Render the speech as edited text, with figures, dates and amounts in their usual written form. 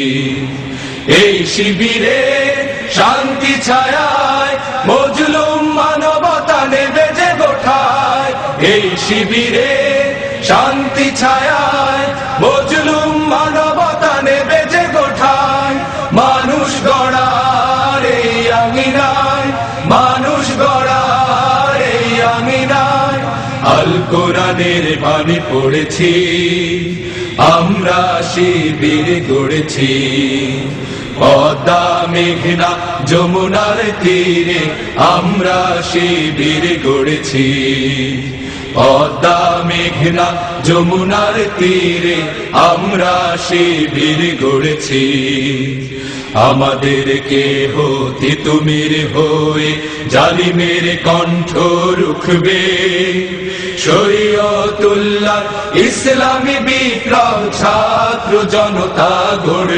এই শিবিরে শান্তি ছায়ায় মজলুম মানবতা নেবে যে গোঠায়। এই শিবিরে শান্তি ছায়ায় মজলুম মানবতা নেবে যে গোঠায়। মানুষ গড়ার এই আঙিনায়, মানুষ গড়ার এই আঙিনায় আল কোরআনের বাণী পড়েছি, আমরা শিবির গড়েছি। পদ্মা মেঘনা যমুনার তীরে আমরা শিবির গড়েছি। পদ্মা মেঘনা যমুনার তীরে আমরা শিবির গড়েছি। আমাদেরকে হতে তুমির হয়ে জালিমের কণ্ঠ রুখবে। শরীয়তুল্লাহ ইসলামী বিপ্লব ছাত্র জনতা গড়বে।